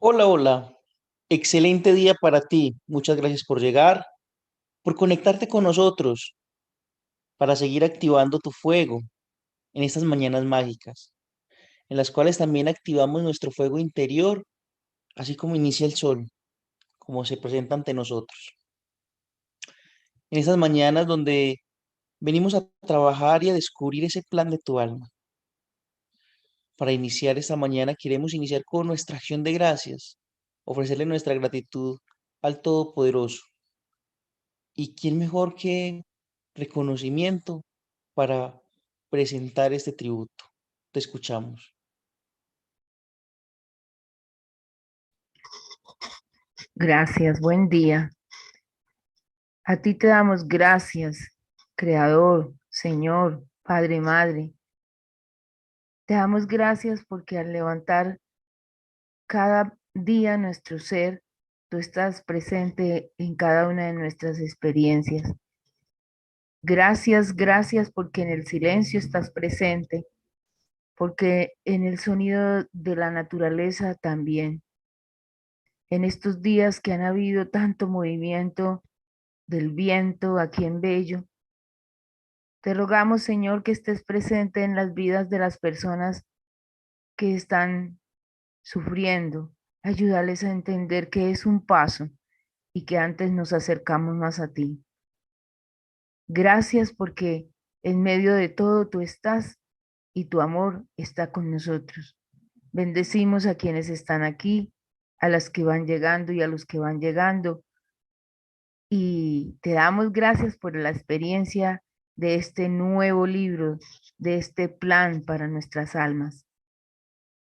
Hola, hola. Excelente día para ti. Muchas gracias por llegar, por conectarte con nosotros, para seguir activando tu fuego en estas mañanas mágicas, en las cuales también activamos nuestro fuego interior, así como inicia el sol, como se presenta ante nosotros. En estas mañanas donde venimos a trabajar y a descubrir ese plan de tu alma. Para iniciar esta mañana queremos iniciar con nuestra acción de gracias, ofrecerle nuestra gratitud al Todopoderoso. ¿Y quién mejor que reconocimiento para presentar este tributo? Te escuchamos. Gracias, buen día. A ti te damos gracias, Creador, Señor, Padre, Madre. Te damos gracias porque al levantar cada día nuestro ser, tú estás presente en cada una de nuestras experiencias. Gracias, gracias porque en el silencio estás presente, porque en el sonido de la naturaleza también. En estos días que han habido tanto movimiento del viento aquí en Bello, te rogamos, Señor, que estés presente en las vidas de las personas que están sufriendo. Ayúdales a entender que es un paso y que antes nos acercamos más a ti. Gracias porque en medio de todo tú estás y tu amor está con nosotros. Bendecimos a quienes están aquí, a las que van llegando y a los que van llegando. Y te damos gracias por la experiencia de este nuevo libro, de este plan para nuestras almas.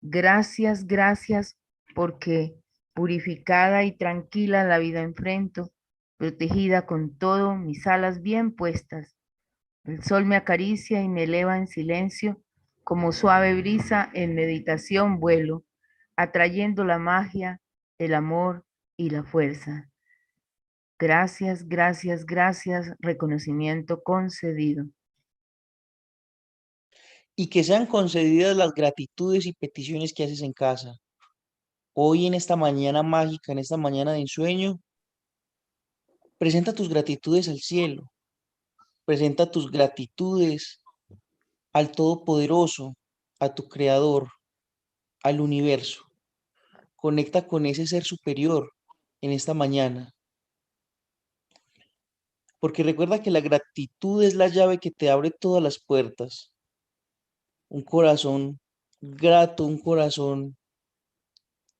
Gracias, gracias, porque purificada y tranquila la vida enfrento, protegida con todo, mis alas bien puestas. El sol me acaricia y me eleva en silencio, como suave brisa en meditación vuelo, atrayendo la magia, el amor y la fuerza. Gracias, gracias, gracias, reconocimiento concedido. Y que sean concedidas las gratitudes y peticiones que haces en casa. Hoy en esta mañana mágica, en esta mañana de ensueño, presenta tus gratitudes al cielo, presenta tus gratitudes al Todopoderoso, a tu Creador, al universo. Conecta con ese ser superior en esta mañana, porque recuerda que la gratitud es la llave que te abre todas las puertas. Un corazón grato, un corazón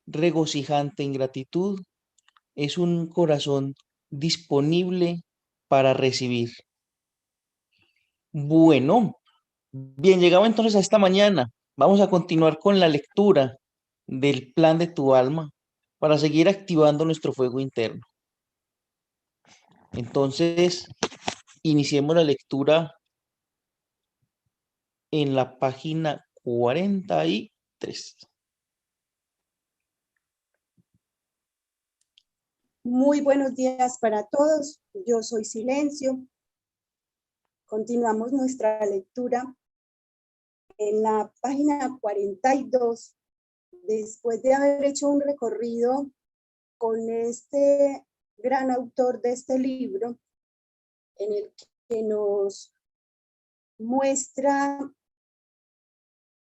regocijante en gratitud, es un corazón disponible para recibir. Bueno, bien, llegado entonces a esta mañana, vamos a continuar con la lectura del plan de tu alma para seguir activando nuestro fuego interno. Entonces, iniciemos la lectura en la página 43. Muy buenos días para todos. Yo soy Silencio. Continuamos nuestra lectura en la página 42. Después de haber hecho un recorrido con este gran autor de este libro, en el que nos muestra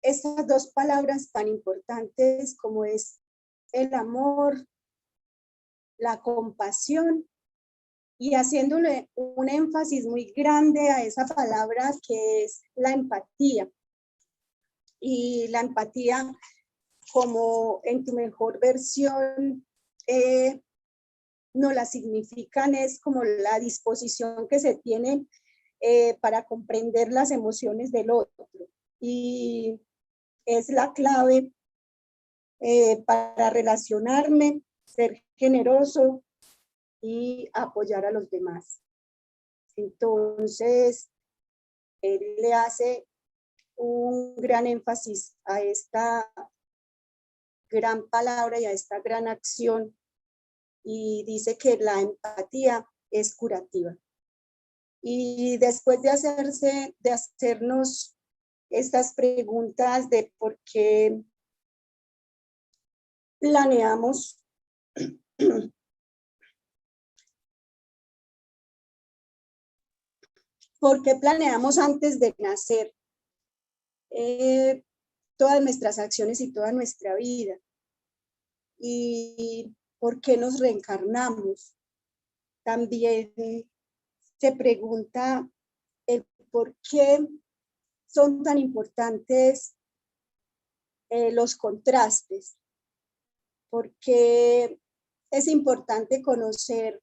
estas dos palabras tan importantes como es el amor, la compasión, y haciéndole un énfasis muy grande a esa palabra que es la empatía. Y la empatía, como en tu mejor versión, no la significan, es como la disposición que se tiene para comprender las emociones del otro. Y es la clave para relacionarme, ser generoso y apoyar a los demás. Entonces, él le hace un gran énfasis a esta gran palabra y a esta gran acción, y dice que la empatía es curativa. Y después de hacernos estas preguntas de por qué planeamos porque planeamos antes de nacer todas nuestras acciones y toda nuestra vida. Y por qué nos reencarnamos. También se pregunta el por qué son tan importantes los contrastes, porque es importante conocer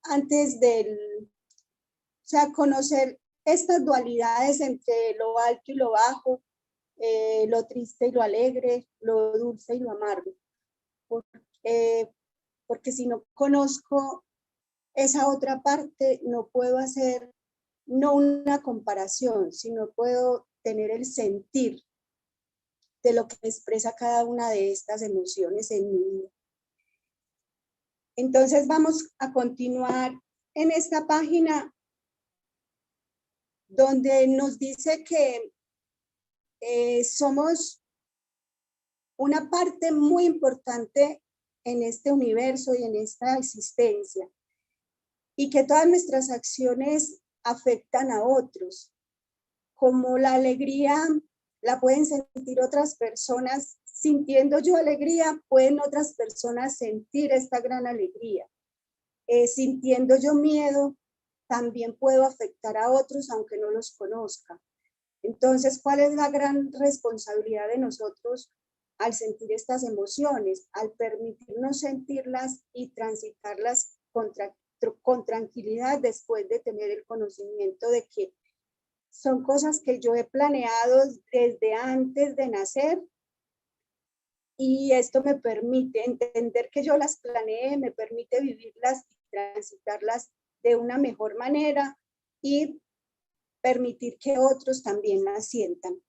antes del, o sea, conocer estas dualidades entre lo alto y lo bajo, lo triste y lo alegre, lo dulce y lo amargo, porque si no conozco esa otra parte, no puedo hacer no una comparación, sino puedo tener el sentir de lo que expresa cada una de estas emociones en mi vida. Entonces vamos a continuar en esta página donde nos dice que somos una parte muy importante en este universo y en esta existencia, y que todas nuestras acciones afectan a otros, como la alegría la pueden sentir otras personas. Sintiendo yo alegría, pueden otras personas sentir esta gran alegría. Sintiendo yo miedo, también puedo afectar a otros aunque no los conozca. Entonces, ¿cuál es la gran responsabilidad de nosotros al sentir estas emociones? Al permitirnos sentirlas y transitarlas con tranquilidad después de tener el conocimiento de que son cosas que yo he planeado desde antes de nacer, y esto me permite entender que yo las planeé, me permite vivirlas y transitarlas de una mejor manera y permitir que otros también las sientan.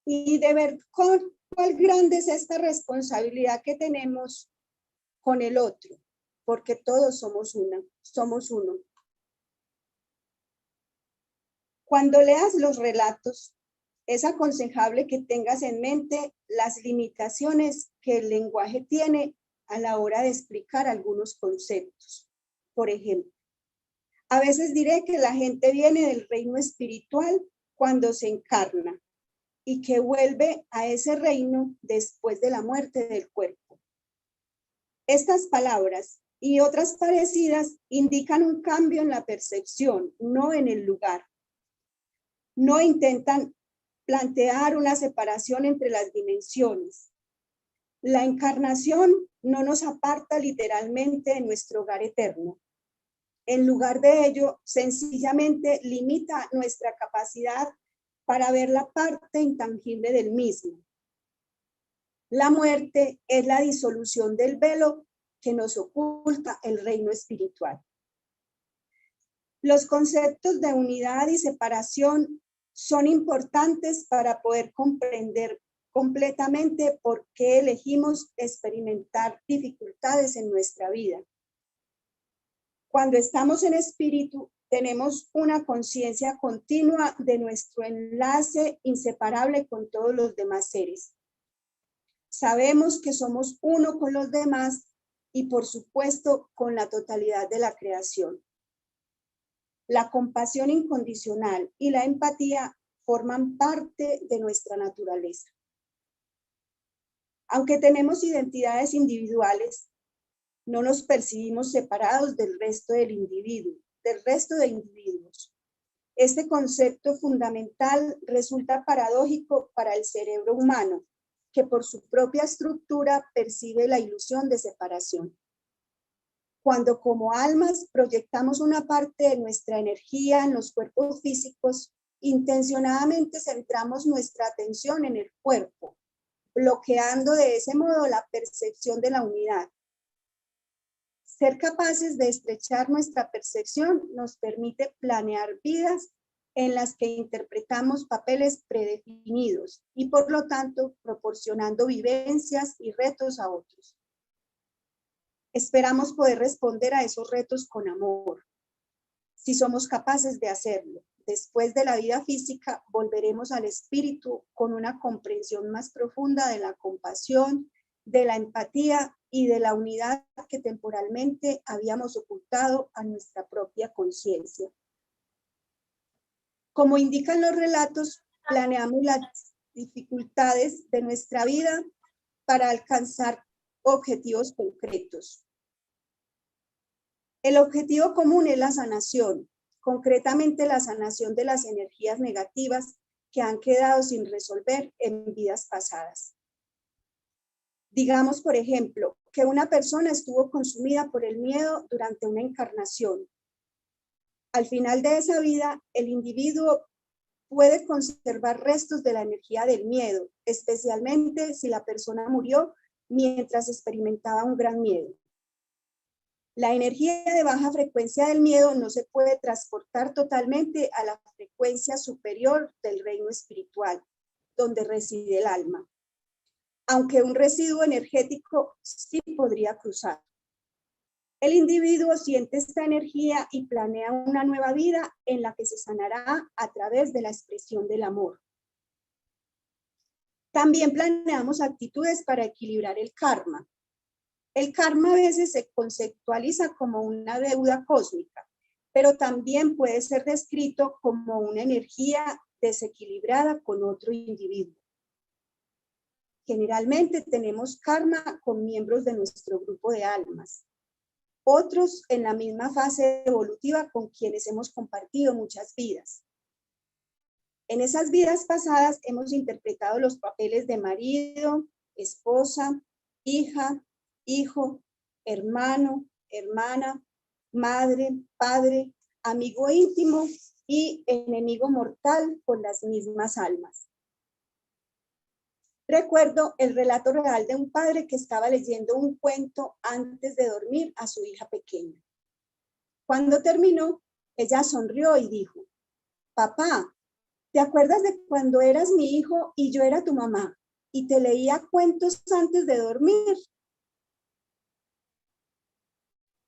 Y de ver cuál grande es esta responsabilidad que tenemos con el otro, porque todos somos uno. Cuando leas los relatos, es aconsejable que tengas en mente las limitaciones que el lenguaje tiene a la hora de explicar algunos conceptos. Por ejemplo, a veces diré que la gente viene del reino espiritual cuando se encarna y que vuelve a ese reino después de la muerte del cuerpo. Estas palabras y otras parecidas indican un cambio en la percepción, no en el lugar. No intentan plantear una separación entre las dimensiones. La encarnación no nos aparta literalmente de nuestro hogar eterno. En lugar de ello, sencillamente limita nuestra capacidad para ver la parte intangible del mismo. La muerte es la disolución del velo que nos oculta el reino espiritual. Los conceptos de unidad y separación son importantes para poder comprender completamente por qué elegimos experimentar dificultades en nuestra vida. Cuando estamos en espíritu, tenemos una conciencia continua de nuestro enlace inseparable con todos los demás seres. Sabemos que somos uno con los demás y, por supuesto, con la totalidad de la creación. La compasión incondicional y la empatía forman parte de nuestra naturaleza. Aunque tenemos identidades individuales, no nos percibimos separados del resto de individuos. Este concepto fundamental resulta paradójico para el cerebro humano, que por su propia estructura percibe la ilusión de separación. Cuando como almas proyectamos una parte de nuestra energía en los cuerpos físicos, intencionadamente centramos nuestra atención en el cuerpo, bloqueando de ese modo la percepción de la unidad. Ser capaces de estrechar nuestra percepción nos permite planear vidas en las que interpretamos papeles predefinidos y, por lo tanto, proporcionando vivencias y retos a otros. Esperamos poder responder a esos retos con amor. Si somos capaces de hacerlo, después de la vida física, volveremos al espíritu con una comprensión más profunda de la compasión, de la empatía y de la unidad que temporalmente habíamos ocultado a nuestra propia conciencia. Como indican los relatos, planeamos las dificultades de nuestra vida para alcanzar objetivos concretos. El objetivo común es la sanación, concretamente la sanación de las energías negativas que han quedado sin resolver en vidas pasadas. Digamos, por ejemplo, que una persona estuvo consumida por el miedo durante una encarnación. Al final de esa vida, el individuo puede conservar restos de la energía del miedo, especialmente si la persona murió mientras experimentaba un gran miedo. La energía de baja frecuencia del miedo no se puede transportar totalmente a la frecuencia superior del reino espiritual, donde reside el alma, aunque un residuo energético sí podría cruzar. El individuo siente esta energía y planea una nueva vida en la que se sanará a través de la expresión del amor. También planeamos actitudes para equilibrar el karma. El karma a veces se conceptualiza como una deuda cósmica, pero también puede ser descrito como una energía desequilibrada con otro individuo. Generalmente tenemos karma con miembros de nuestro grupo de almas, otros en la misma fase evolutiva con quienes hemos compartido muchas vidas. En esas vidas pasadas hemos interpretado los papeles de marido, esposa, hija, hijo, hermano, hermana, madre, padre, amigo íntimo y enemigo mortal con las mismas almas. Recuerdo el relato real de un padre que estaba leyendo un cuento antes de dormir a su hija pequeña. Cuando terminó, ella sonrió y dijo: «Papá, ¿te acuerdas de cuando eras mi hijo y yo era tu mamá y te leía cuentos antes de dormir?»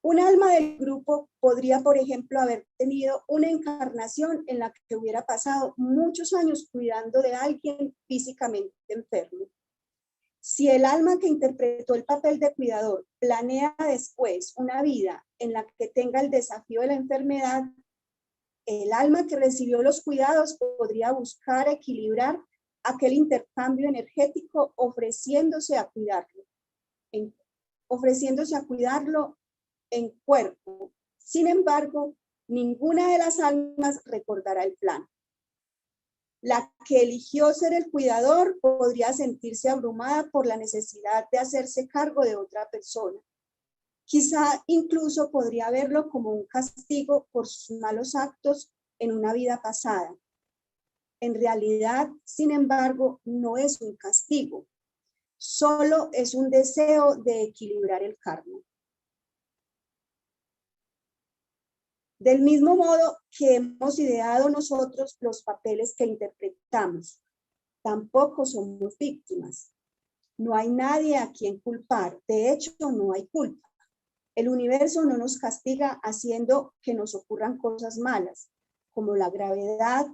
Un alma del grupo podría, por ejemplo, haber tenido una encarnación en la que hubiera pasado muchos años cuidando de alguien físicamente enfermo. Si el alma que interpretó el papel de cuidador planea después una vida en la que tenga el desafío de la enfermedad, el alma que recibió los cuidados podría buscar equilibrar aquel intercambio energético ofreciéndose a cuidarlo en cuerpo. Sin embargo, ninguna de las almas recordará el plan. La que eligió ser el cuidador podría sentirse abrumada por la necesidad de hacerse cargo de otra persona. Quizá incluso podría verlo como un castigo por sus malos actos en una vida pasada. En realidad, sin embargo, no es un castigo, solo es un deseo de equilibrar el karma. Del mismo modo que hemos ideado nosotros los papeles que interpretamos, tampoco somos víctimas. No hay nadie a quien culpar, de hecho no hay culpa. El universo no nos castiga haciendo que nos ocurran cosas malas, como la gravedad.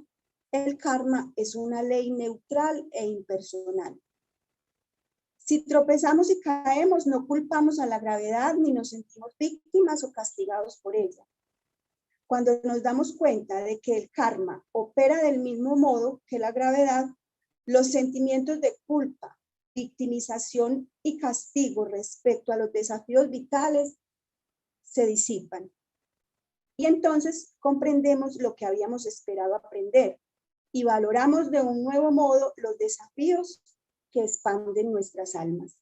El karma es una ley neutral e impersonal. Si tropezamos y caemos, no culpamos a la gravedad ni nos sentimos víctimas o castigados por ella. Cuando nos damos cuenta de que el karma opera del mismo modo que la gravedad, los sentimientos de culpa, victimización y castigo respecto a los desafíos vitales se disipan. Y entonces comprendemos lo que habíamos esperado aprender y valoramos de un nuevo modo los desafíos que expanden nuestras almas.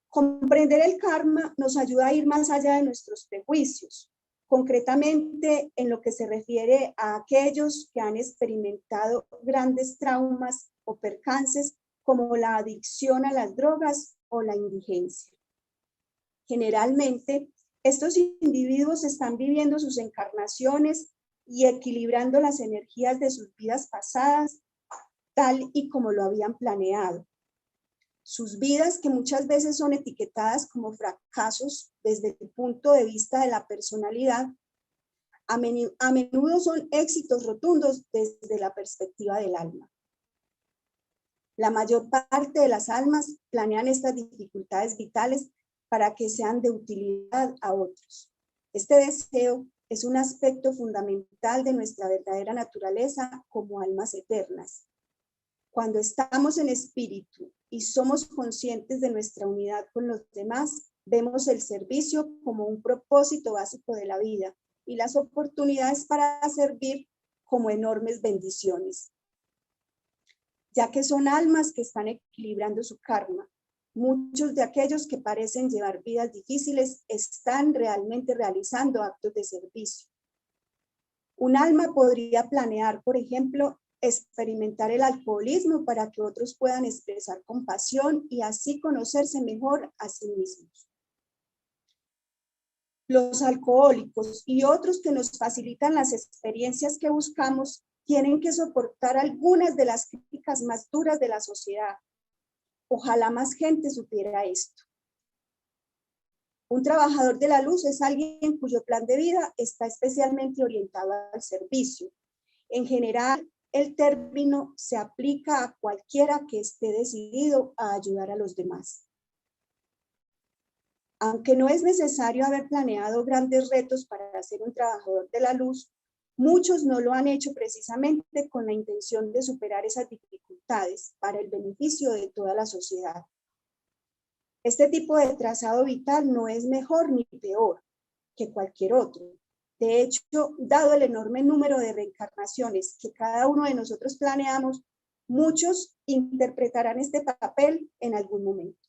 Comprender el karma nos ayuda a ir más allá de nuestros prejuicios, concretamente en lo que se refiere a aquellos que han experimentado grandes traumas o percances como la adicción a las drogas o la indigencia. Generalmente, estos individuos están viviendo sus encarnaciones y equilibrando las energías de sus vidas pasadas, tal y como lo habían planeado. Sus vidas, que muchas veces son etiquetadas como fracasos desde el punto de vista de la personalidad, A menudo son éxitos rotundos desde la perspectiva del alma. La mayor parte de las almas planean estas dificultades vitales para que sean de utilidad a otros. Este deseo es un aspecto fundamental de nuestra verdadera naturaleza como almas eternas. Cuando estamos en espíritu y somos conscientes de nuestra unidad con los demás, vemos el servicio como un propósito básico de la vida y las oportunidades para servir como enormes bendiciones, ya que son almas que están equilibrando su karma. Muchos de aquellos que parecen llevar vidas difíciles están realmente realizando actos de servicio. Un alma podría planear, por ejemplo, experimentar el alcoholismo para que otros puedan expresar compasión y así conocerse mejor a sí mismos. Los alcohólicos y otros que nos facilitan las experiencias que buscamos tienen que soportar algunas de las críticas más duras de la sociedad. Ojalá más gente supiera esto. Un trabajador de la luz es alguien cuyo plan de vida está especialmente orientado al servicio. En general, el término se aplica a cualquiera que esté decidido a ayudar a los demás. Aunque no es necesario haber planeado grandes retos para ser un trabajador de la luz, muchos no lo han hecho precisamente con la intención de superar esas dificultades para el beneficio de toda la sociedad. Este tipo de trazado vital no es mejor ni peor que cualquier otro. De hecho, dado el enorme número de reencarnaciones que cada uno de nosotros planeamos, muchos interpretarán este papel en algún momento.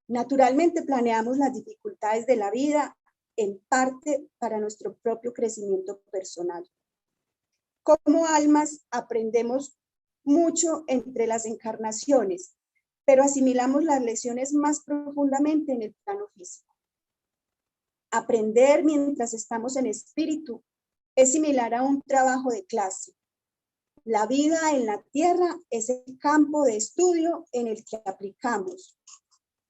Naturalmente planeamos las dificultades de la vida en parte para nuestro propio crecimiento personal. Como almas aprendemos mucho entre las encarnaciones, pero asimilamos las lecciones más profundamente en el plano físico. Aprender mientras estamos en espíritu es similar a un trabajo de clase. La vida en la tierra es el campo de estudio en el que aplicamos,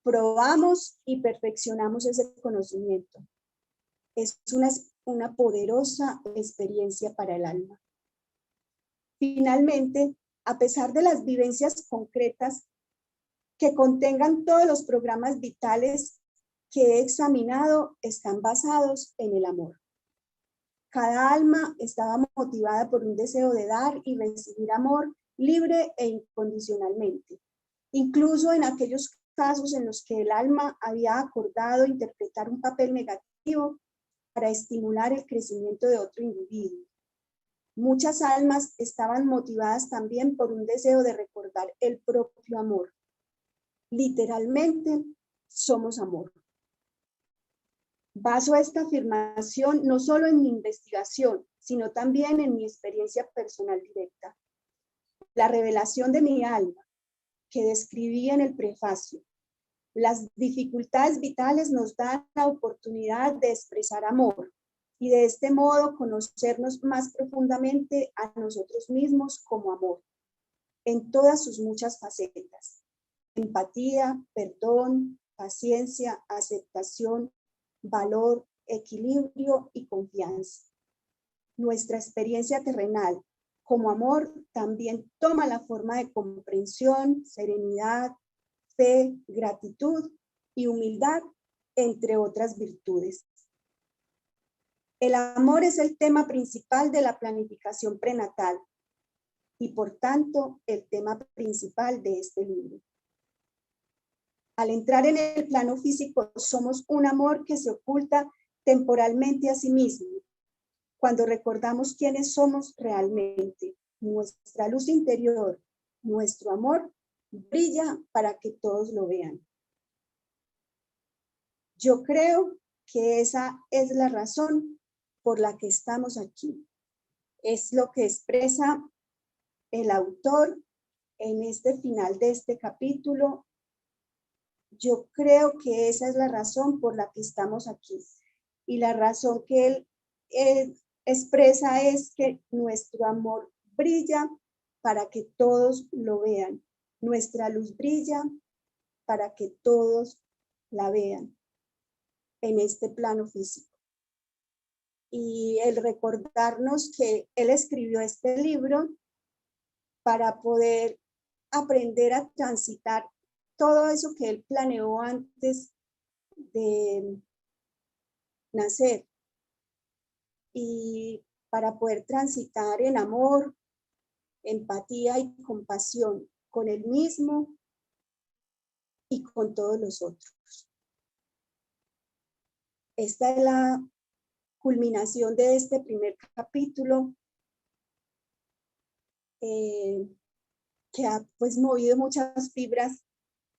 probamos y perfeccionamos ese conocimiento. Es una poderosa experiencia para el alma. Finalmente, a pesar de las vivencias concretas que contengan todos los programas vitales que he examinado, están basados en el amor. Cada alma estaba motivada por un deseo de dar y recibir amor libre e incondicionalmente, incluso en aquellos casos en los que el alma había acordado interpretar un papel negativo para estimular el crecimiento de otro individuo. Muchas almas estaban motivadas también por un deseo de recordar el propio amor. Literalmente, somos amor. Baso esta afirmación no solo en mi investigación, sino también en mi experiencia personal directa. La revelación de mi alma, que describí en el prefacio. Las dificultades vitales nos dan la oportunidad de expresar amor y de este modo conocernos más profundamente a nosotros mismos como amor, en todas sus muchas facetas. Empatía, perdón, paciencia, aceptación, valor, equilibrio y confianza. Nuestra experiencia terrenal como amor también toma la forma de comprensión, serenidad, fe, gratitud y humildad, entre otras virtudes. El amor es el tema principal de la planificación prenatal y por tanto el tema principal de este libro. Al entrar en el plano físico somos un amor que se oculta temporalmente a sí mismo. Cuando recordamos quiénes somos realmente, nuestra luz interior, nuestro amor, brilla para que todos lo vean. Yo creo que esa es la razón por la que estamos aquí. Es lo que expresa el autor en este final de este capítulo. Yo creo que esa es la razón por la que estamos aquí. Y la razón que él expresa es que nuestro amor brilla para que todos lo vean. Nuestra luz brilla para que todos la vean en este plano físico. y el recordarnos que él escribió este libro para poder aprender a transitar todo eso que él planeó antes de nacer y para poder transitar en amor, empatía y compasión con él mismo y con todos los otros. Esta es la culminación de este primer capítulo que ha pues movido muchas fibras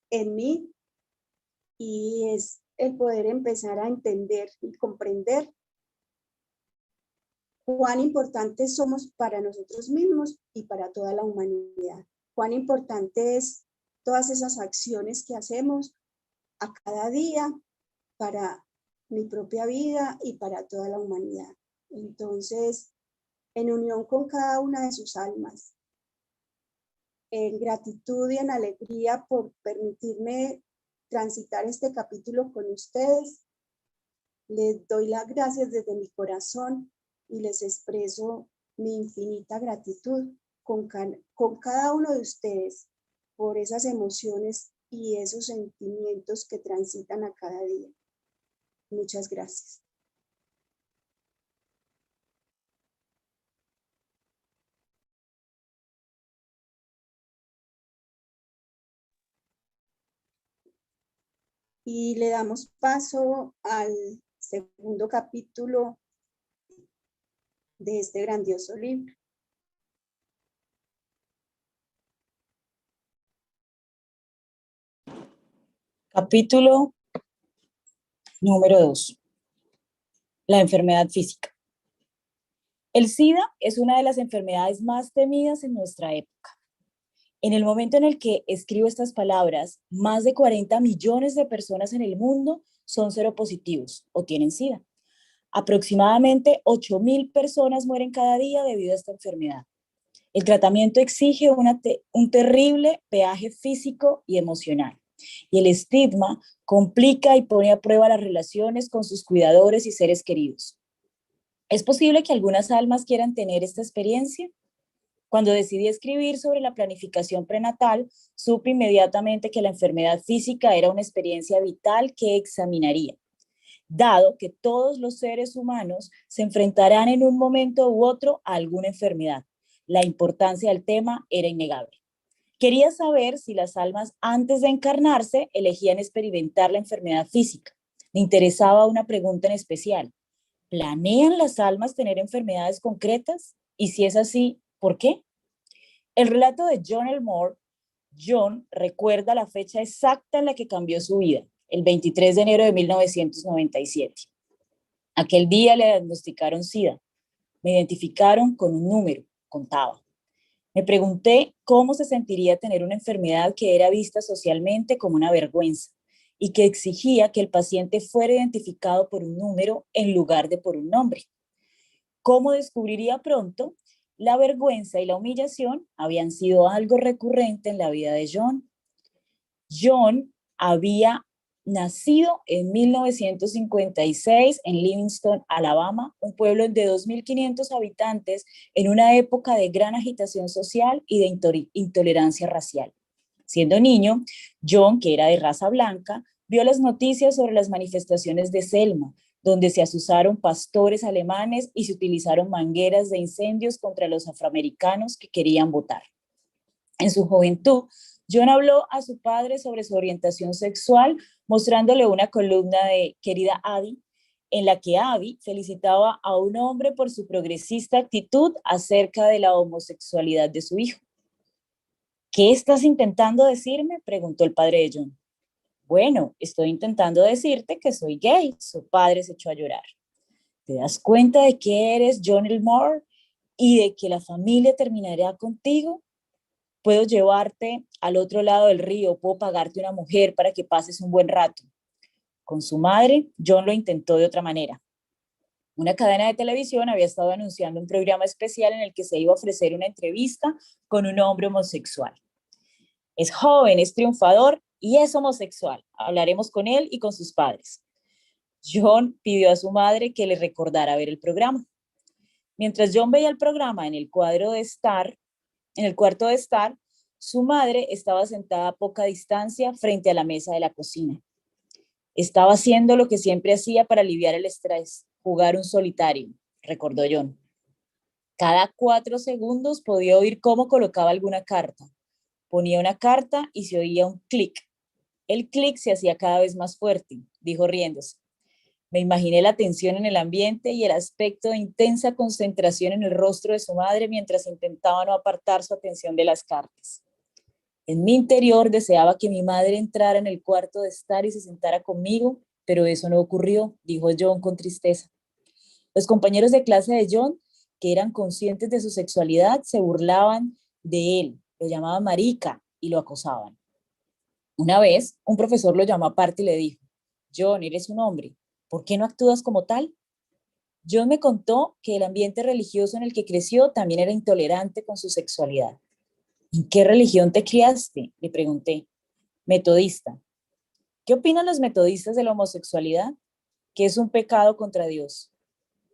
en mí y es el poder empezar a entender y comprender cuán importantes somos para nosotros mismos y para toda la humanidad. Cuán importante es todas esas acciones que hacemos a cada día para mi propia vida y para toda la humanidad. Entonces, en unión con cada una de sus almas, en gratitud y en alegría por permitirme transitar este capítulo con ustedes, les doy las gracias desde mi corazón y les expreso mi infinita gratitud con cada uno de ustedes por esas emociones y esos sentimientos que transitan a cada día. Muchas gracias. Y le damos paso al segundo capítulo de este grandioso libro. Capítulo número 2. La enfermedad física. El SIDA es una de las enfermedades más temidas en nuestra época. En el momento en el que escribo estas palabras, más de 40 millones de personas en el mundo son seropositivos o tienen SIDA. Aproximadamente 8.000 personas mueren cada día debido a esta enfermedad. El tratamiento exige un terrible peaje físico y emocional. Y el estigma complica y pone a prueba las relaciones con sus cuidadores y seres queridos. ¿Es posible que algunas almas quieran tener esta experiencia? Cuando decidí escribir sobre la planificación prenatal, supe inmediatamente que la enfermedad física era una experiencia vital que examinaría, dado que todos los seres humanos se enfrentarán en un momento u otro a alguna enfermedad. La importancia del tema era innegable. Quería saber si las almas antes de encarnarse elegían experimentar la enfermedad física. Me interesaba una pregunta en especial. ¿Planean las almas tener enfermedades concretas? Y si es así, ¿por qué? El relato de John Elmore, John recuerda la fecha exacta en la que cambió su vida, el 23 de enero de 1997. Aquel día le diagnosticaron SIDA. Me identificaron con un número, contaba. Me pregunté cómo se sentiría tener una enfermedad que era vista socialmente como una vergüenza y que exigía que el paciente fuera identificado por un número en lugar de por un nombre. Como descubriría pronto, la vergüenza y la humillación habían sido algo recurrente en la vida de John. John había nacido en 1956 en Livingston, Alabama, un pueblo de 2.500 habitantes en una época de gran agitación social y de intolerancia racial. Siendo niño, John, que era de raza blanca, vio las noticias sobre las manifestaciones de Selma, donde se asusaron pastores alemanes y se utilizaron mangueras de incendios contra los afroamericanos que querían votar. En su juventud, John habló a su padre sobre su orientación sexual, mostrándole una columna de Querida Abby, en la que Abby felicitaba a un hombre por su progresista actitud acerca de la homosexualidad de su hijo. ¿Qué estás intentando decirme?, preguntó el padre de John. Bueno, estoy intentando decirte que soy gay. Su padre se echó a llorar. ¿Te das cuenta de que eres John Elmore y de que la familia terminará contigo? Puedo llevarte al otro lado del río, puedo pagarte una mujer para que pases un buen rato. Con su madre, John lo intentó de otra manera. Una cadena de televisión había estado anunciando un programa especial en el que se iba a ofrecer una entrevista con un hombre homosexual. Es joven, es triunfador y es homosexual. Hablaremos con él y con sus padres. John pidió a su madre que le recordara ver el programa. Mientras John veía el programa en el cuarto de estar, su madre estaba sentada a poca distancia frente a la mesa de la cocina. Estaba haciendo lo que siempre hacía para aliviar el estrés, jugar un solitario, recordó John. Cada 4 segundos podía oír cómo colocaba alguna carta. Ponía una carta y se oía un clic. El clic se hacía cada vez más fuerte, dijo riéndose. Me imaginé la tensión en el ambiente y el aspecto de intensa concentración en el rostro de su madre mientras intentaba no apartar su atención de las cartas. En mi interior deseaba que mi madre entrara en el cuarto de estar y se sentara conmigo, pero eso no ocurrió, dijo John con tristeza. Los compañeros de clase de John, que eran conscientes de su sexualidad, se burlaban de él, lo llamaban marica y lo acosaban. Una vez, un profesor lo llamó aparte y le dijo, John, eres un hombre, ¿por qué no actúas como tal? John me contó que el ambiente religioso en el que creció también era intolerante con su sexualidad. ¿En qué religión te criaste?, le pregunté. Metodista. ¿Qué opinan los metodistas de la homosexualidad? Que es un pecado contra Dios.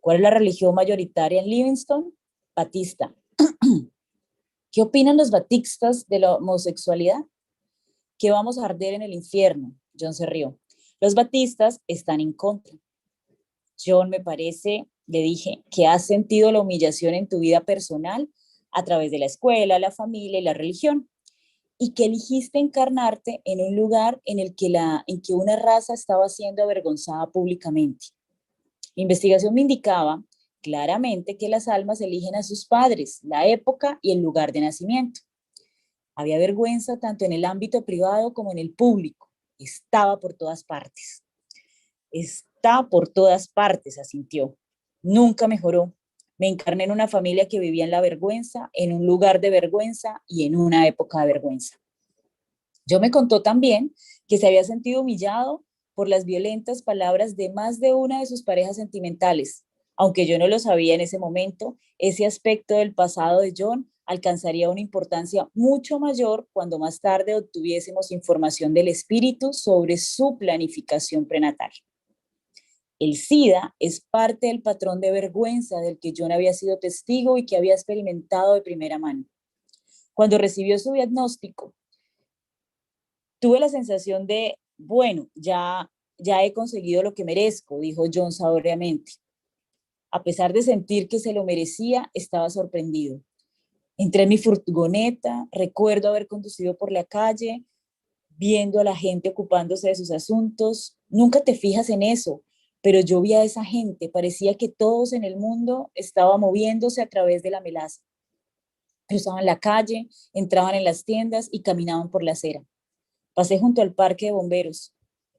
¿Cuál es la religión mayoritaria en Livingston? Batista. ¿Qué opinan los batistas de la homosexualidad? Que vamos a arder en el infierno. John se rió. Los batistas están en contra. John, me parece, le dije, que has sentido la humillación en tu vida personal a través de la escuela, la familia y la religión, y que eligiste encarnarte en un lugar en que una raza estaba siendo avergonzada públicamente. La investigación me indicaba claramente que las almas eligen a sus padres, la época y el lugar de nacimiento. Había vergüenza tanto en el ámbito privado como en el público. Estaba por todas partes. Está por todas partes, asintió. Nunca mejoró. Me encarné en una familia que vivía en la vergüenza, en un lugar de vergüenza y en una época de vergüenza. Yo me contó también que se había sentido humillado por las violentas palabras de más de una de sus parejas sentimentales. Aunque yo no lo sabía en ese momento, ese aspecto del pasado de John alcanzaría una importancia mucho mayor cuando más tarde obtuviésemos información del espíritu sobre su planificación prenatal. El SIDA es parte del patrón de vergüenza del que John había sido testigo y que había experimentado de primera mano. Cuando recibió su diagnóstico, tuve la sensación de, bueno, ya he conseguido lo que merezco, dijo John sabiamente. A pesar de sentir que se lo merecía, estaba sorprendido. Entré en mi furgoneta, recuerdo haber conducido por la calle, viendo a la gente ocupándose de sus asuntos. Nunca te fijas en eso, pero yo vi a esa gente, parecía que todos en el mundo estaban moviéndose a través de la melaza. Cruzaban la calle, entraban en las tiendas y caminaban por la acera. Pasé junto al parque de bomberos.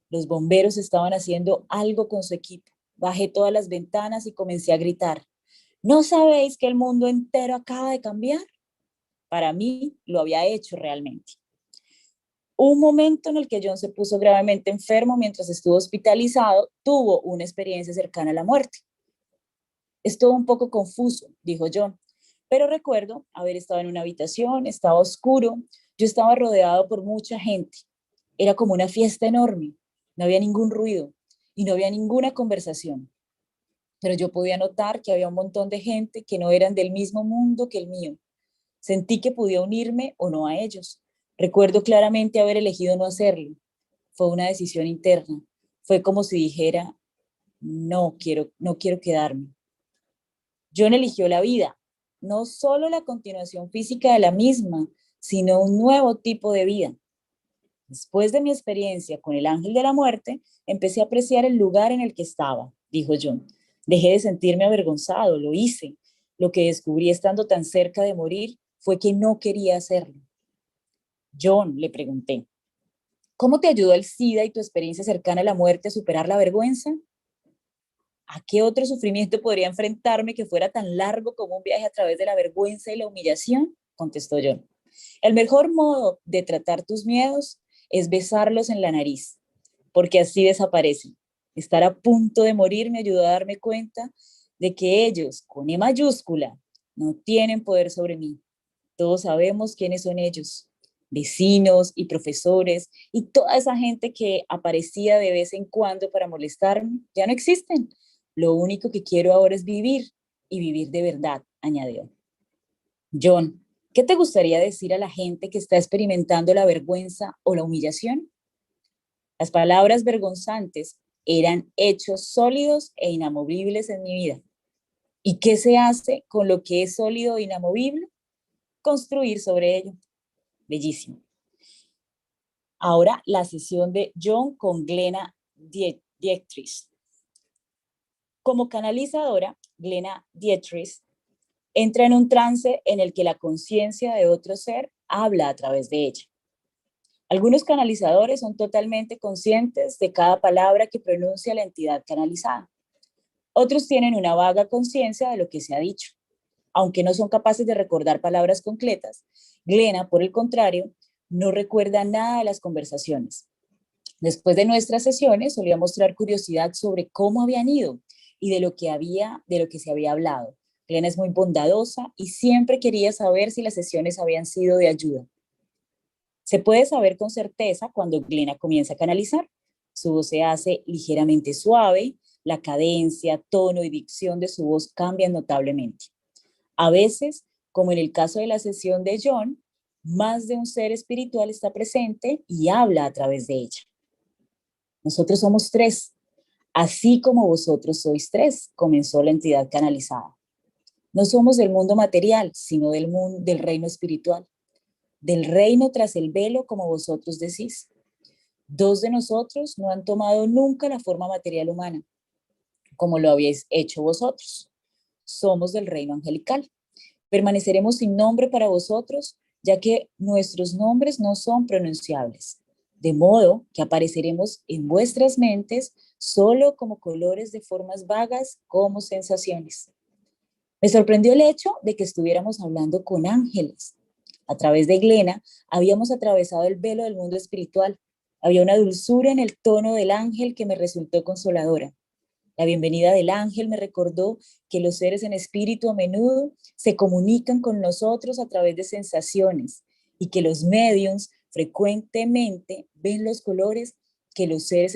Los bomberos estaban haciendo algo con su equipo. Bajé todas las ventanas y comencé a gritar. ¿No sabéis que el mundo entero acaba de cambiar? Para mí lo había hecho realmente. Un momento en el que John se puso gravemente enfermo mientras estuvo hospitalizado, tuvo una experiencia cercana a la muerte. Estuvo un poco confuso, dijo John, pero recuerdo haber estado en una habitación, estaba oscuro, yo estaba rodeado por mucha gente. Era como una fiesta enorme, no había ningún ruido y no había ninguna conversación. Pero yo podía notar que había un montón de gente que no eran del mismo mundo que el mío. Sentí que podía unirme o no a ellos. Recuerdo claramente haber elegido no hacerlo. Fue una decisión interna. Fue como si dijera, no quiero quedarme. John eligió la vida, no solo la continuación física de la misma, sino un nuevo tipo de vida. Después de mi experiencia con el ángel de la muerte, empecé a apreciar el lugar en el que estaba, dijo John. Dejé de sentirme avergonzado, lo hice. Lo que descubrí estando tan cerca de morir fue que no quería hacerlo. John, le pregunté, ¿cómo te ayudó el SIDA y tu experiencia cercana a la muerte a superar la vergüenza? ¿A qué otro sufrimiento podría enfrentarme que fuera tan largo como un viaje a través de la vergüenza y la humillación? Contestó John. El mejor modo de tratar tus miedos es besarlos en la nariz, porque así desaparecen. Estar a punto de morir me ayudó a darme cuenta de que ellos, con E mayúscula, no tienen poder sobre mí. Todos sabemos quiénes son ellos. vecinos y profesores y toda esa gente que aparecía de vez en cuando para molestarme, ya no existen. Lo único que quiero ahora es vivir y vivir de verdad, añadió. John, ¿qué te gustaría decir a la gente que está experimentando la vergüenza o la humillación? Las palabras vergonzantes eran hechos sólidos e inamovibles en mi vida. ¿Y qué se hace con lo que es sólido e inamovible? Construir sobre ello. Bellísimo. Ahora la sesión de John con Glenna Dietrich. Como canalizadora, Glenna Dietrich entra en un trance en el que la conciencia de otro ser habla a través de ella. Algunos canalizadores son totalmente conscientes de cada palabra que pronuncia la entidad canalizada. Otros tienen una vaga conciencia de lo que se ha dicho. Aunque no son capaces de recordar palabras concretas, Glenna, por el contrario, no recuerda nada de las conversaciones. Después de nuestras sesiones, solía mostrar curiosidad sobre cómo habían ido y de lo que se había hablado. Glenna es muy bondadosa y siempre quería saber si las sesiones habían sido de ayuda. Se puede saber con certeza cuando Glenna comienza a canalizar. Su voz se hace ligeramente suave, la cadencia, tono y dicción de su voz cambian notablemente. A veces, como en el caso de la sesión de John, más de un ser espiritual está presente y habla a través de ella. Nosotros somos tres, así como vosotros sois tres, comenzó la entidad canalizada. No somos del mundo material, sino del reino espiritual, del reino tras el velo, como vosotros decís. Dos de nosotros no han tomado nunca la forma material humana, como lo habéis hecho vosotros. Somos del reino angelical. Permaneceremos sin nombre para vosotros, ya que nuestros nombres no son pronunciables, de modo que apareceremos en vuestras mentes solo como colores de formas vagas, como sensaciones. Me sorprendió el hecho de que estuviéramos hablando con ángeles. A través de Glenna habíamos atravesado el velo del mundo espiritual. Había una dulzura en el tono del ángel que me resultó consoladora. La bienvenida del ángel me recordó que los seres en espíritu a menudo se comunican con nosotros a través de sensaciones y que los mediums frecuentemente ven los colores de los seres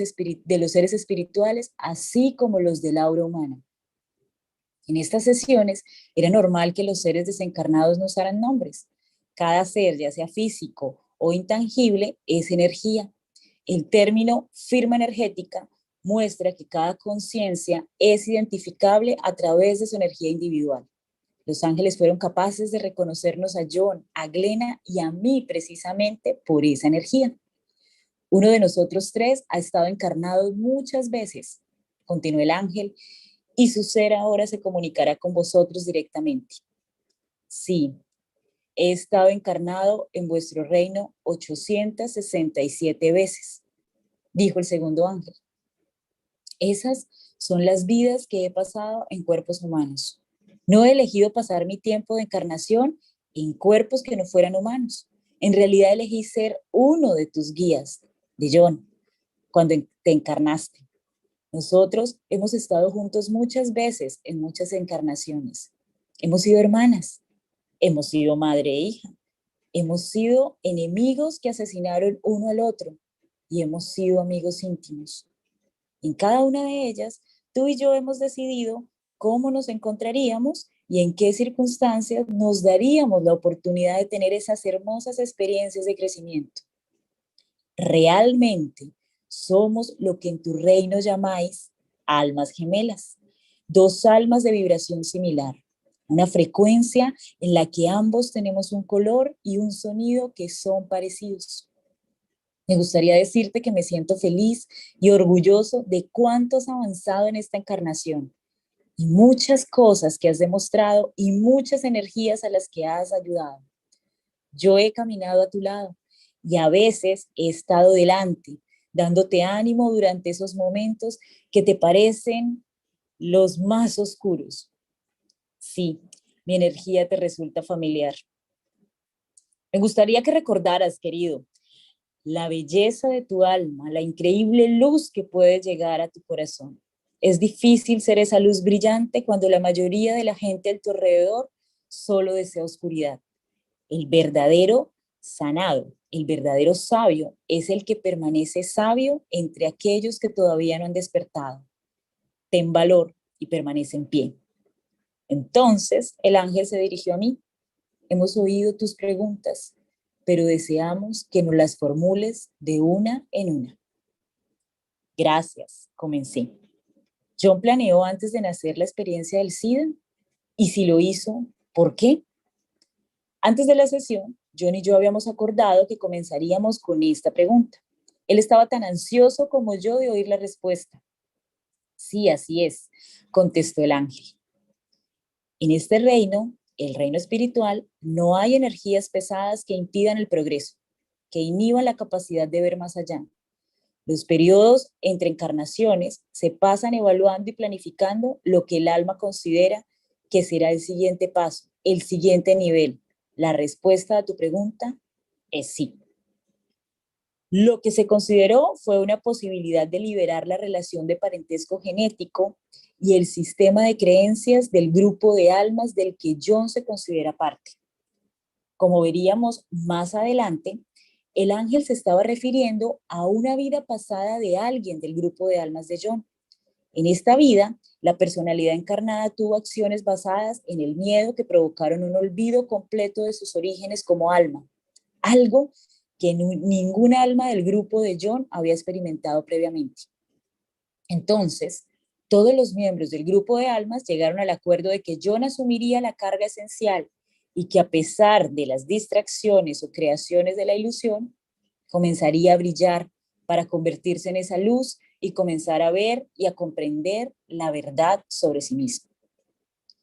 espirituales, así como los del aura humana. En estas sesiones era normal que los seres desencarnados no usaran nombres. Cada ser, ya sea físico o intangible, es energía. El término firma energética muestra que cada conciencia es identificable a través de su energía individual. Los ángeles fueron capaces de reconocernos a John, a Glenna y a mí precisamente por esa energía. Uno de nosotros tres ha estado encarnado muchas veces, continuó el ángel, y su ser ahora se comunicará con vosotros directamente. Sí, he estado encarnado en vuestro reino 867 veces, dijo el segundo ángel. Esas son las vidas que he pasado en cuerpos humanos. No he elegido pasar mi tiempo de encarnación en cuerpos que no fueran humanos. En realidad elegí ser uno de tus guías, de John, cuando te encarnaste. Nosotros hemos estado juntos muchas veces en muchas encarnaciones. Hemos sido hermanas, hemos sido madre e hija, hemos sido enemigos que asesinaron uno al otro y hemos sido amigos íntimos. En cada una de ellas, tú y yo hemos decidido cómo nos encontraríamos y en qué circunstancias nos daríamos la oportunidad de tener esas hermosas experiencias de crecimiento. Realmente somos lo que en tu reino llamáis almas gemelas, dos almas de vibración similar, una frecuencia en la que ambos tenemos un color y un sonido que son parecidos. Me gustaría decirte que me siento feliz y orgulloso de cuánto has avanzado en esta encarnación y muchas cosas que has demostrado y muchas energías a las que has ayudado. Yo he caminado a tu lado y a veces he estado delante, dándote ánimo durante esos momentos que te parecen los más oscuros. Sí, mi energía te resulta familiar. Me gustaría que recordaras, querido, la belleza de tu alma, la increíble luz que puede llegar a tu corazón. Es difícil ser esa luz brillante cuando la mayoría de la gente a tu alrededor solo desea oscuridad. El verdadero sanado El verdadero sabio es el que permanece sabio entre aquellos que todavía no han despertado. Ten valor y permanece en pie. Entonces el ángel se dirigió a mí. Hemos oído tus preguntas, pero deseamos que nos las formules de una en una. Gracias, comencé. John planeó antes de nacer la experiencia del SIDA, y si lo hizo, ¿por qué? Antes de la sesión, John y yo habíamos acordado que comenzaríamos con esta pregunta. Él estaba tan ansioso como yo de oír la respuesta. Sí, así es, contestó el ángel. En este reino, el reino espiritual, no hay energías pesadas que impidan el progreso, que inhiban la capacidad de ver más allá. Los periodos entre encarnaciones se pasan evaluando y planificando lo que el alma considera que será el siguiente paso, el siguiente nivel. La respuesta a tu pregunta es sí. Lo que se consideró fue una posibilidad de liberar la relación de parentesco genético y el sistema de creencias del grupo de almas del que John se considera parte. Como veríamos más adelante, el ángel se estaba refiriendo a una vida pasada de alguien del grupo de almas de John. En esta vida, la personalidad encarnada tuvo acciones basadas en el miedo que provocaron un olvido completo de sus orígenes como alma, algo que ningún alma del grupo de John había experimentado previamente. Entonces, todos los miembros del grupo de almas llegaron al acuerdo de que John asumiría la carga esencial y que a pesar de las distracciones o creaciones de la ilusión, comenzaría a brillar para convertirse en esa luz y comenzar a ver y a comprender la verdad sobre sí mismo.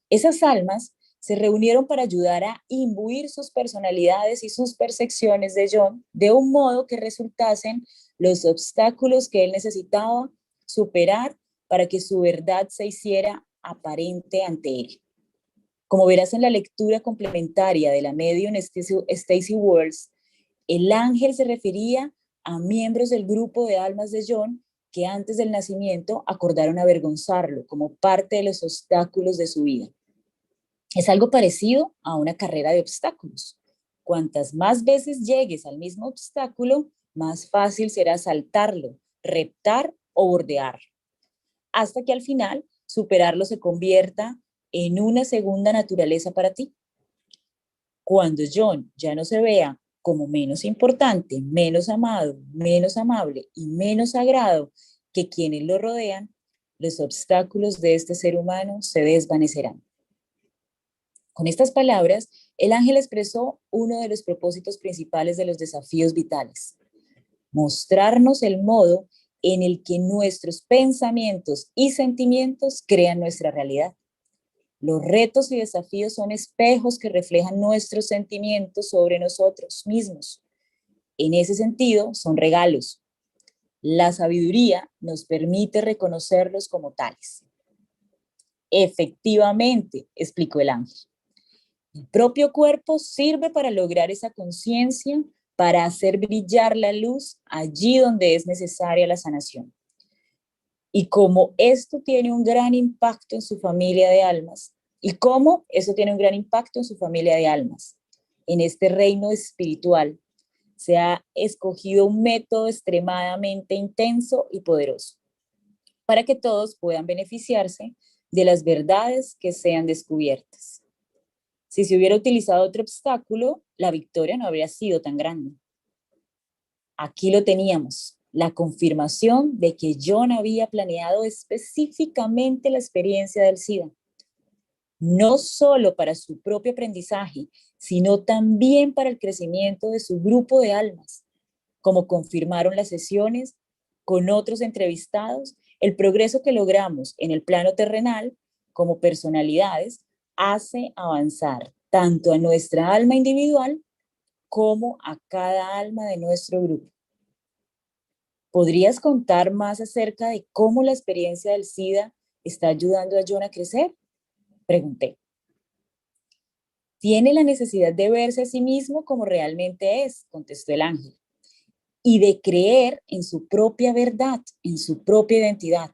Esas almas se reunieron para ayudar a imbuir sus personalidades y sus percepciones de John de un modo que resultasen los obstáculos que él necesitaba superar para que su verdad se hiciera aparente ante él. Como verás en la lectura complementaria de la medium Stacy Walls, el ángel se refería a miembros del grupo de almas de John que antes del nacimiento acordaron avergonzarlo como parte de los obstáculos de su vida. Es algo parecido a una carrera de obstáculos. Cuantas más veces llegues al mismo obstáculo, más fácil será saltarlo, reptar o bordear, hasta que al final superarlo se convierta en una segunda naturaleza para ti. Cuando John ya no se vea como menos importante, menos amado, menos amable y menos sagrado que quienes lo rodean, los obstáculos de este ser humano se desvanecerán. Con estas palabras, el ángel expresó uno de los propósitos principales de los desafíos vitales: mostrarnos el modo en el que nuestros pensamientos y sentimientos crean nuestra realidad. Los retos y desafíos son espejos que reflejan nuestros sentimientos sobre nosotros mismos. En ese sentido, son regalos. La sabiduría nos permite reconocerlos como tales. Efectivamente, explicó el ángel. El propio cuerpo sirve para lograr esa conciencia, para hacer brillar la luz allí donde es necesaria la sanación. Y como esto tiene un gran impacto en su familia de almas, en este reino espiritual, se ha escogido un método extremadamente intenso y poderoso para que todos puedan beneficiarse de las verdades que sean descubiertas. Si se hubiera utilizado otro obstáculo, la victoria no habría sido tan grande. Aquí lo teníamos, la confirmación de que John había planeado específicamente la experiencia del SIDA, no solo para su propio aprendizaje, sino también para el crecimiento de su grupo de almas. Como confirmaron las sesiones con otros entrevistados, el progreso que logramos en el plano terrenal como personalidades hace avanzar tanto a nuestra alma individual como a cada alma de nuestro grupo. ¿Podrías contar más acerca de cómo la experiencia del SIDA está ayudando a John a crecer? Pregunté. Tiene la necesidad de verse a sí mismo como realmente es, contestó el ángel, y de creer en su propia verdad, en su propia identidad.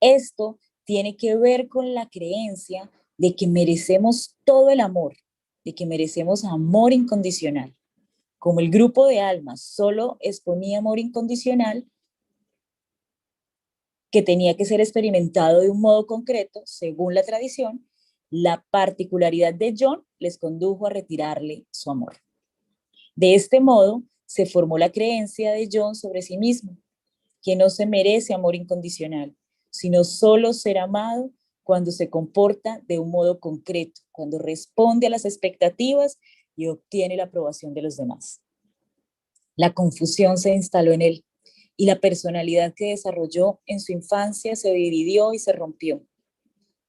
Esto tiene que ver con la creencia de que merecemos todo el amor, de que merecemos amor incondicional. Como el grupo de almas solo exponía amor incondicional, que tenía que ser experimentado de un modo concreto, según la tradición, la particularidad de John les condujo a retirarle su amor. De este modo, se formó la creencia de John sobre sí mismo, que no se merece amor incondicional, sino solo ser amado cuando se comporta de un modo concreto, cuando responde a las expectativas y obtiene la aprobación de los demás. La confusión se instaló en él y la personalidad que desarrolló en su infancia se dividió y se rompió.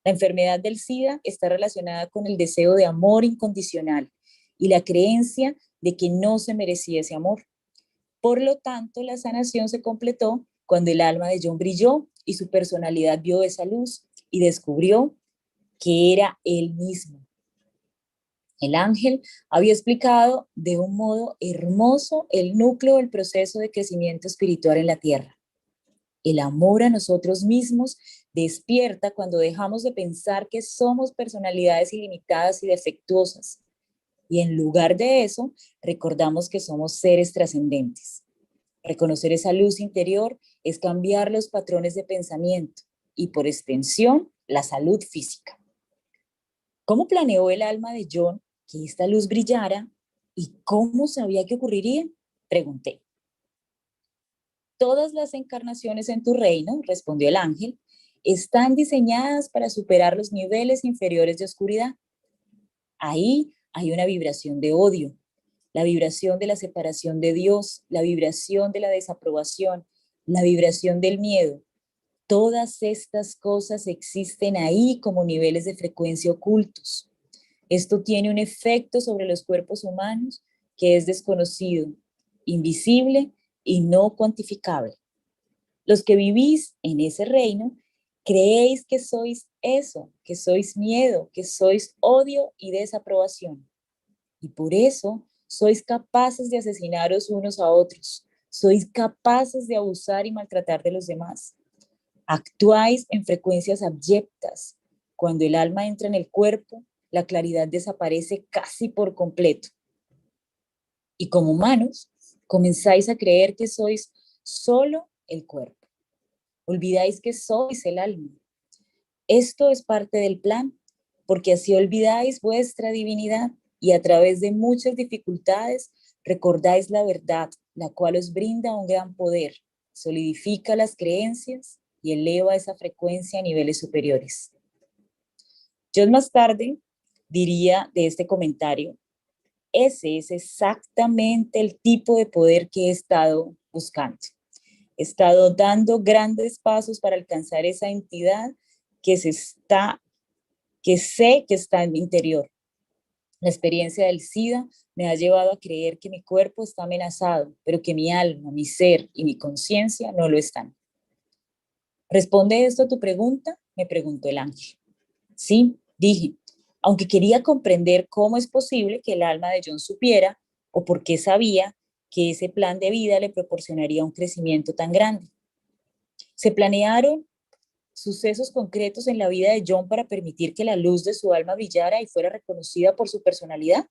La enfermedad del SIDA está relacionada con el deseo de amor incondicional y la creencia de que no se merecía ese amor. Por lo tanto, la sanación se completó cuando el alma de John brilló y su personalidad vio esa luz y descubrió que era él mismo. El ángel había explicado de un modo hermoso el núcleo del proceso de crecimiento espiritual en la tierra. El amor a nosotros mismos despierta cuando dejamos de pensar que somos personalidades ilimitadas y defectuosas. Y en lugar de eso, recordamos que somos seres trascendentes. Reconocer esa luz interior es cambiar los patrones de pensamiento y, por extensión, la salud física. ¿Cómo planeó el alma de John que esta luz brillara y cómo sabía que ocurriría? Pregunté. Todas las encarnaciones en tu reino, respondió el ángel, están diseñadas para superar los niveles inferiores de oscuridad. Ahí hay una vibración de odio, la vibración de la separación de Dios, la vibración de la desaprobación, la vibración del miedo. Todas estas cosas existen ahí como niveles de frecuencia ocultos. Esto tiene un efecto sobre los cuerpos humanos que es desconocido, invisible y no cuantificable. Los que vivís en ese reino, creéis que sois eso, que sois miedo, que sois odio y desaprobación. Y por eso sois capaces de asesinaros unos a otros, sois capaces de abusar y maltratar de los demás. Actuáis en frecuencias abyectas. Cuando el alma entra en el cuerpo, la claridad desaparece casi por completo. Y como humanos, comenzáis a creer que sois solo el cuerpo. Olvidáis que sois el alma. Esto es parte del plan, porque así olvidáis vuestra divinidad y a través de muchas dificultades recordáis la verdad, la cual os brinda un gran poder, solidifica las creencias y eleva esa frecuencia a niveles superiores. John más tarde diría de este comentario: ese es exactamente el tipo de poder que he estado buscando. He estado dando grandes pasos para alcanzar esa entidad que sé que está en mi interior. La experiencia del SIDA me ha llevado a creer que mi cuerpo está amenazado, pero que mi alma, mi ser y mi conciencia no lo están. ¿Responde esto a tu pregunta?, me preguntó el ángel. Sí, dije, aunque quería comprender cómo es posible que el alma de John supiera o por qué sabía que ese plan de vida le proporcionaría un crecimiento tan grande. Se planearon sucesos concretos en la vida de John para permitir que la luz de su alma brillara y fuera reconocida por su personalidad.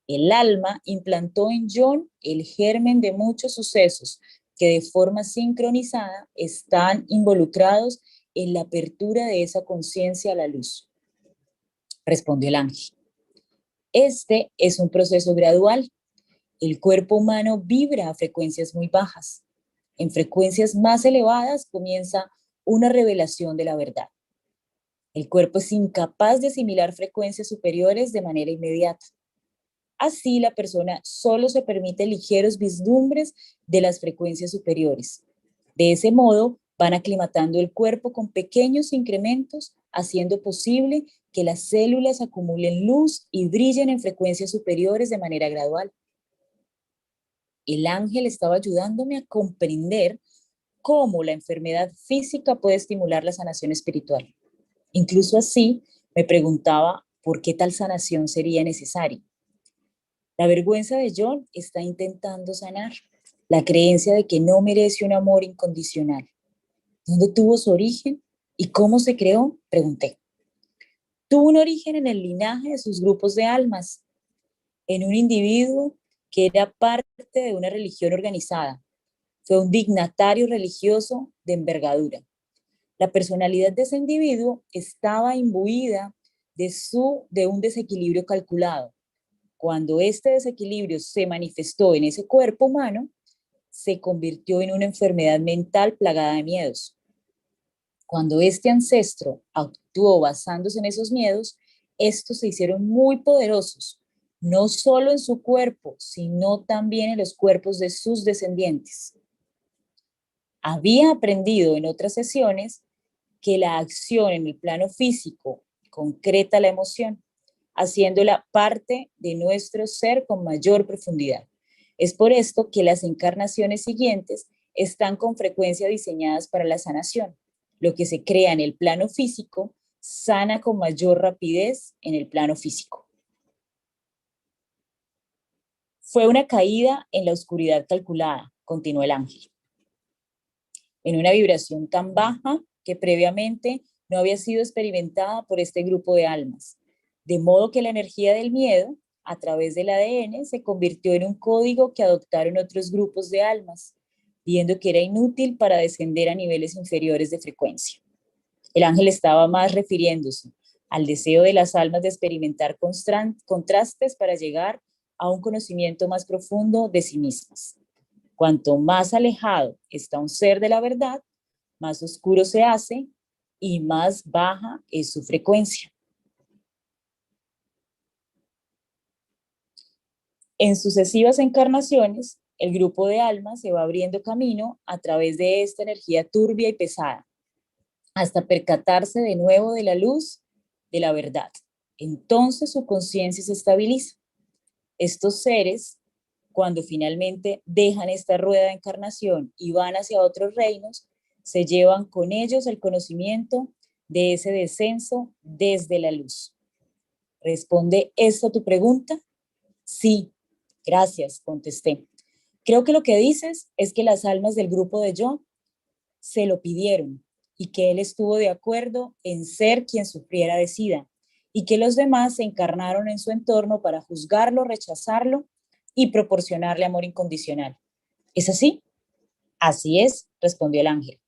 El alma implantó en John el germen de muchos sucesos que de forma sincronizada están involucrados en la apertura de esa conciencia a la luz. Respondió el ángel. Este es un proceso gradual. El cuerpo humano vibra a frecuencias muy bajas. En frecuencias más elevadas comienza una revelación de la verdad. El cuerpo es incapaz de asimilar frecuencias superiores de manera inmediata. Así, la persona solo se permite ligeros vislumbres de las frecuencias superiores. De ese modo, van aclimatando el cuerpo con pequeños incrementos, haciendo posible que las células acumulen luz y brillen en frecuencias superiores de manera gradual. El ángel estaba ayudándome a comprender cómo la enfermedad física puede estimular la sanación espiritual. Incluso así, me preguntaba por qué tal sanación sería necesaria. La vergüenza de John está intentando sanar la creencia de que no merece un amor incondicional. ¿Dónde tuvo su origen y cómo se creó?, pregunté. Tuvo un origen en el linaje de sus grupos de almas, en un individuo que era parte de una religión organizada. Fue un dignatario religioso de envergadura. La personalidad de ese individuo estaba imbuida de un desequilibrio calculado. Cuando este desequilibrio se manifestó en ese cuerpo humano, se convirtió en una enfermedad mental plagada de miedos. Cuando este ancestro actuó basándose en esos miedos, estos se hicieron muy poderosos, no solo en su cuerpo, sino también en los cuerpos de sus descendientes. Había aprendido en otras sesiones que la acción en el plano físico concreta la emoción, haciéndola parte de nuestro ser con mayor profundidad. Es por esto que las encarnaciones siguientes están con frecuencia diseñadas para la sanación. Lo que se crea en el plano físico sana con mayor rapidez en el plano físico. Fue una caída en la oscuridad calculada, continuó el ángel, en una vibración tan baja que previamente no había sido experimentada por este grupo de almas, de modo que la energía del miedo, a través del ADN, se convirtió en un código que adoptaron otros grupos de almas, viendo que era inútil para descender a niveles inferiores de frecuencia. El ángel estaba más refiriéndose al deseo de las almas de experimentar contrastes para llegar a un conocimiento más profundo de sí mismas. Cuanto más alejado está un ser de la verdad, más oscuro se hace y más baja es su frecuencia. En sucesivas encarnaciones, el grupo de almas se va abriendo camino a través de esta energía turbia y pesada, hasta percatarse de nuevo de la luz de la verdad. Entonces su conciencia se estabiliza. Estos seres, cuando finalmente dejan esta rueda de encarnación y van hacia otros reinos, se llevan con ellos el conocimiento de ese descenso desde la luz. ¿Responde esto a tu pregunta? Sí, gracias, contesté. Creo que lo que dices es que las almas del grupo de yo se lo pidieron y que él estuvo de acuerdo en ser quien sufriera de SIDA y que los demás se encarnaron en su entorno para juzgarlo, rechazarlo y proporcionarle amor incondicional. ¿Es así? Así es, respondió el ángel.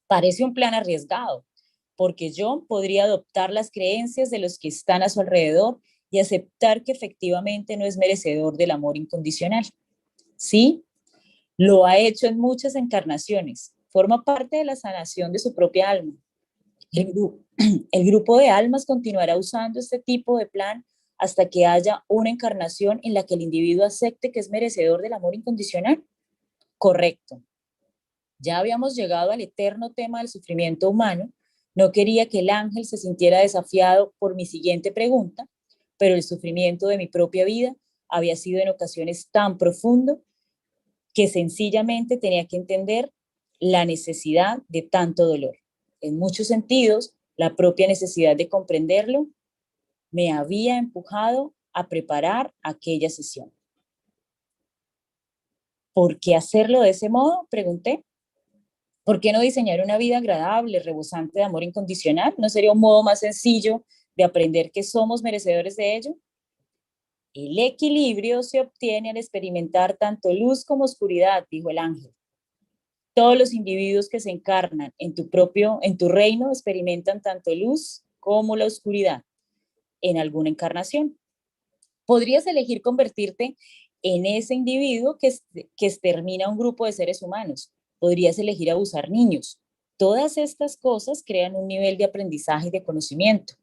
Parece un plan arriesgado, porque yo podría adoptar las creencias de los que están a su alrededor y aceptar que efectivamente no es merecedor del amor incondicional. Sí, lo ha hecho en muchas encarnaciones. Forma parte de la sanación de su propia alma. El grupo de almas continuará usando este tipo de plan hasta que haya una encarnación en la que el individuo acepte que es merecedor del amor incondicional. Correcto. Ya habíamos llegado al eterno tema del sufrimiento humano. No quería que el ángel se sintiera desafiado por mi siguiente pregunta, pero el sufrimiento de mi propia vida había sido en ocasiones tan profundo que sencillamente tenía que entender la necesidad de tanto dolor. En muchos sentidos, la propia necesidad de comprenderlo me había empujado a preparar aquella sesión. ¿Por qué hacerlo de ese modo? Pregunté. ¿Por qué no diseñar una vida agradable, rebosante de amor incondicional? ¿No sería un modo más sencillo de aprender que somos merecedores de ello? El equilibrio se obtiene al experimentar tanto luz como oscuridad, dijo el ángel. Todos los individuos que se encarnan en tu reino experimentan tanto luz como la oscuridad en alguna encarnación. Podrías elegir convertirte en ese individuo que extermina a un grupo de seres humanos. Podrías elegir abusar niños. Todas estas cosas crean un nivel de aprendizaje y de conocimiento.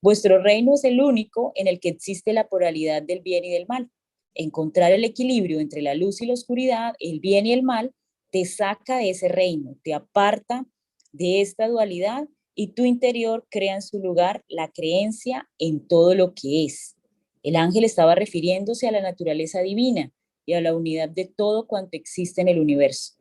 Vuestro reino es el único en el que existe la polaridad del bien y del mal. Encontrar el equilibrio entre la luz y la oscuridad, el bien y el mal, te saca de ese reino, te aparta de esta dualidad y tu interior crea en su lugar la creencia en todo lo que es. El ángel estaba refiriéndose a la naturaleza divina y a la unidad de todo cuanto existe en el universo.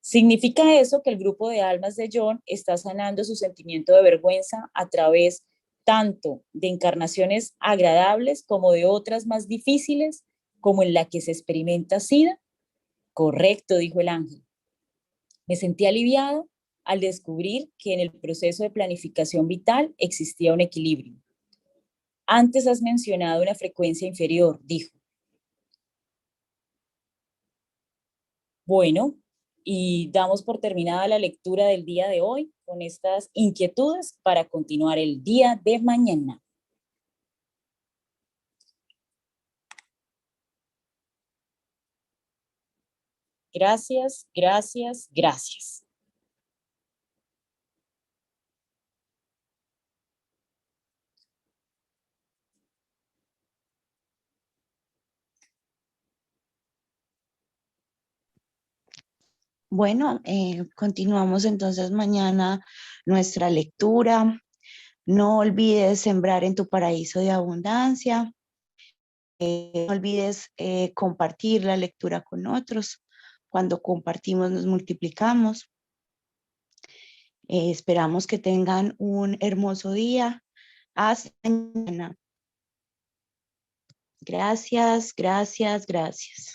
¿Significa eso que el grupo de almas de John está sanando su sentimiento de vergüenza a través tanto de encarnaciones agradables como de otras más difíciles, como en la que se experimenta SIDA? Correcto, dijo el ángel. Me sentí aliviado al descubrir que en el proceso de planificación vital existía un equilibrio. Antes has mencionado una frecuencia inferior, dijo. Bueno, y damos por terminada la lectura del día de hoy con estas inquietudes para continuar el día de mañana. Gracias, gracias, gracias. Bueno, continuamos entonces mañana nuestra lectura. No olvides sembrar en tu paraíso de abundancia. No olvides compartir la lectura con otros. Cuando compartimos nos multiplicamos. Esperamos que tengan un hermoso día. Hasta mañana. Gracias, gracias, gracias.